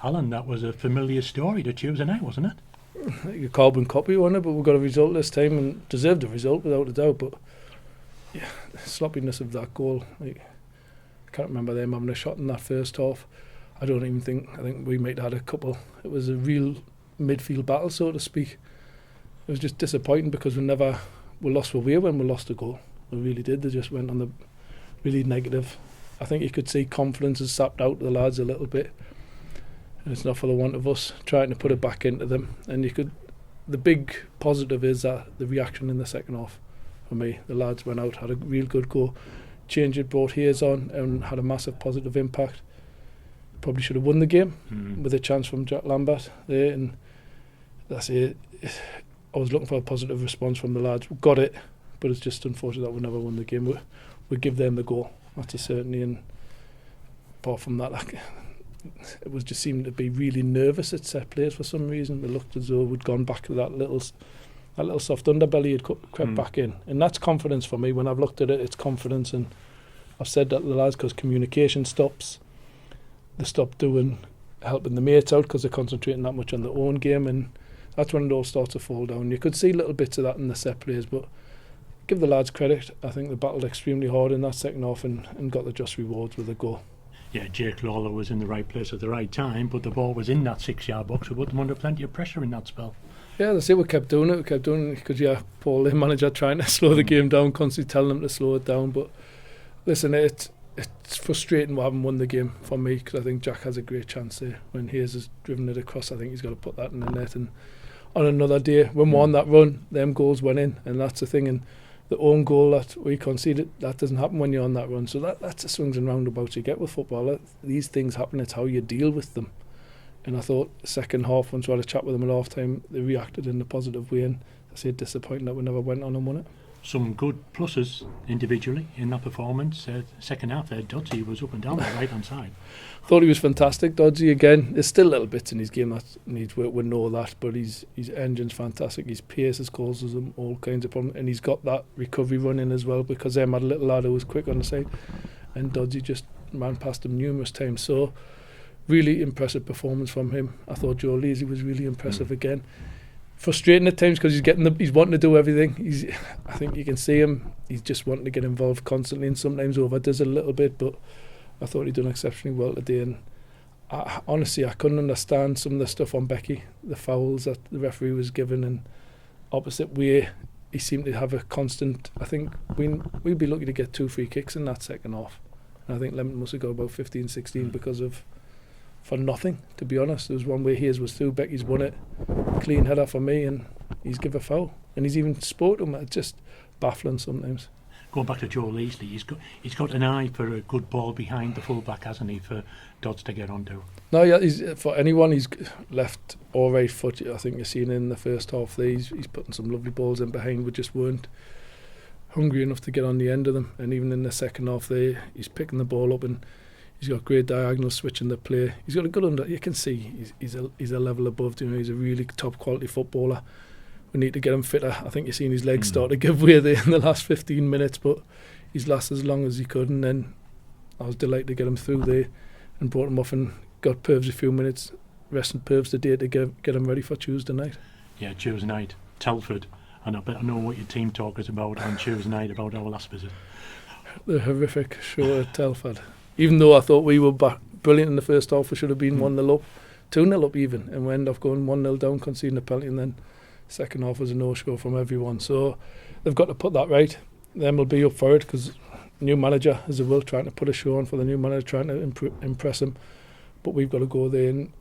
Alan, that was a familiar story to Tuesday night, wasn't it? Like a carbon copy on it, but we got a result this time and deserved a result without a doubt. But yeah, the sloppiness of that goal, like, I can't remember them having a shot in that first half. I think we might have had a couple. It was a real midfield battle, so to speak. It was just disappointing because we lost for way when we lost a goal. We really did. They just went on the really negative. I think you could see confidence has sapped out the lads a little bit. And it's not for the want of us trying to put it back into them. And the big positive is that the reaction in the second half for me. The lads went out, had a real good go, changed it, brought Hayes on and had a massive positive impact. Probably should have won the game with a chance from Jack Lambert there, and that's it. I was looking for a positive response from the lads. We got it, but it's just unfortunate that we never won the game. We give them the goal, that's a certainty, and apart from that, it was just seemed to be really nervous at set plays for some reason. It looked as though we'd gone back to that little soft underbelly had crept back in, and that's confidence for me. When I've looked at it, it's confidence, and I've said that to the lads because communication stops. They stop helping the mates out because they're concentrating that much on their own game, and that's when it all starts to fall down. You could see little bits of that in the set plays, but give the lads credit. I think they battled extremely hard in that second half and got the just rewards with a goal. Yeah, Jake Lawler was in the right place at the right time, but the ball was in that 6-yard box. We put them under plenty of pressure in that spell. Yeah, that's it. We kept doing it because Paul, the manager, trying to slow the game down, constantly telling them to slow it down. But listen, it's frustrating we haven't won the game for me, because I think Jack has a great chance there. When Hayes has driven it across, I think he's got to put that in the net. And on another day, when we're on that run, them goals went in, and that's the thing. And the own goal that we conceded, that doesn't happen when you're on that run. So that's the swings and roundabouts you get with football. These things happen, it's how you deal with them. And I thought second half, once we had a chat with them at half time, they reacted in a positive way, and I say disappointing that we never went on and won it. Some good pluses individually in that performance. Second half there, Doddsy was up and down the right hand side. Thought he was fantastic, Doddsy. Again, there's still little bits in his game that needs work, we know that, but his engine's fantastic. His pace has causes him all kinds of problems, and he's got that recovery running as well, because them had a little lad who was quick on the side, and Doddsy just ran past him numerous times. So really impressive performance from him. I thought Joe Leasy was really impressive again. Frustrating at times because he's wanting to do everything. I think you can see him. He's just wanting to get involved constantly, and sometimes overdoes it a little bit. But I thought he'd done exceptionally well today. And honestly, I couldn't understand some of the stuff on Becky, the fouls that the referee was given, and opposite way he seemed to have a constant. I think we'd be lucky to get 2 free kicks in that second half. And I think Leamington must have got about 15, 16 because of. For nothing, to be honest. There was one where Hayes was through, Becky's won it, clean header for me, and he's give a foul, and he's even spoke to him. It's just baffling sometimes. Going back to Joe Leasley, he's got an eye for a good ball behind the full-back, hasn't he, for Dodds to get onto? No, yeah, for anyone, he's left or right foot. I think you've seen in the first half there, he's putting some lovely balls in behind. We just weren't hungry enough to get on the end of them, and even in the second half there, he's picking the ball up, and he's got great diagonal switching the play. He's got a good under. You can see he's a level above. He's a really top quality footballer. We need to get him fitter. I think you've seen his legs start to give way there in the last 15 minutes, but he's lasted as long as he could. And then I was delighted to get him through there and brought him off and got Purves a few minutes, resting Purves today to get him ready for Tuesday night. Yeah, Tuesday night, Telford, and I better know what your team talk is about on Tuesday night about our last visit. The horrific show at Telford. Even though I thought we were brilliant in the first half, we should have been 1-0 up, 2-0 up even, and we ended up going 1-0 down, conceding a penalty, and then second half was a no-show from everyone. So they've got to put that right. Them will be up for it, because new manager has a will, trying to put a show on for the new manager, trying to impress him. But we've got to go there and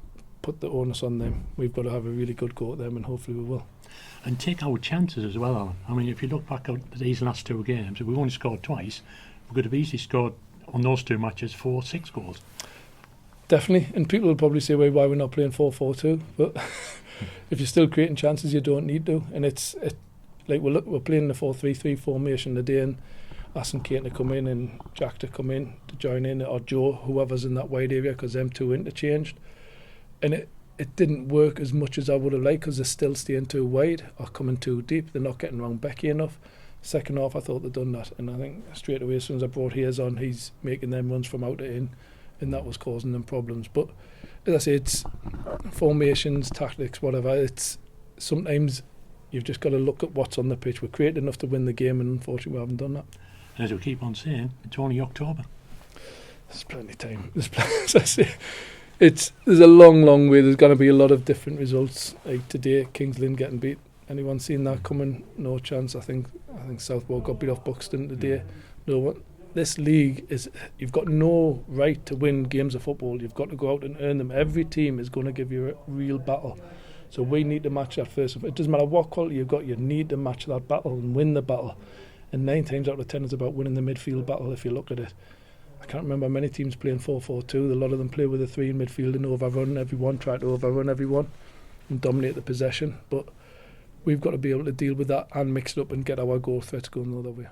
put the onus on them. We've got to have a really good go at them, and hopefully we will. And take our chances as well, Alan. I mean, if you look back at these last 2 games, we've only scored twice. We could have easily scored on those 2 matches 4-6 goals. Definitely, and people will probably say, well, why we're not playing 4-4-2, but if you're still creating chances, you don't need to. And it's like we're playing the 4-3-3 formation today, and asking Kate to come in and Jack to come in to join in, or Joe, whoever's in that wide area, because them two interchanged, and it didn't work as much as I would have liked, because they're still staying too wide or coming too deep. They're not getting around Becky enough. Second half, I thought they'd done that, and I think straight away as soon as I brought Hayes on, he's making them runs from out to in, and that was causing them problems. But as I say, it's formations, tactics, whatever. It's sometimes you've just got to look at what's on the pitch. We're creative enough to win the game, and unfortunately we haven't done that. And as we keep on saying, it's only October. There's plenty of time. There's as I say, there's a long way. There's going to be a lot of different results. Like today, Kings Lynn getting beat. Anyone seen that coming? No chance. I think Southport got beat off Buxton today. No one. This league is, you've got no right to win games of football. You've got to go out and earn them. Every team is going to give you a real battle. So we need to match that first. It doesn't matter what quality you've got, you need to match that battle and win the battle. And 9 times out of 10 it's about winning the midfield battle if you look at it. I can't remember many teams playing 4-4-2. A lot of them play with a 3 in midfield and overrun everyone, try to overrun everyone and dominate the possession. But we've got to be able to deal with that and mix it up and get our goal threats going the other way.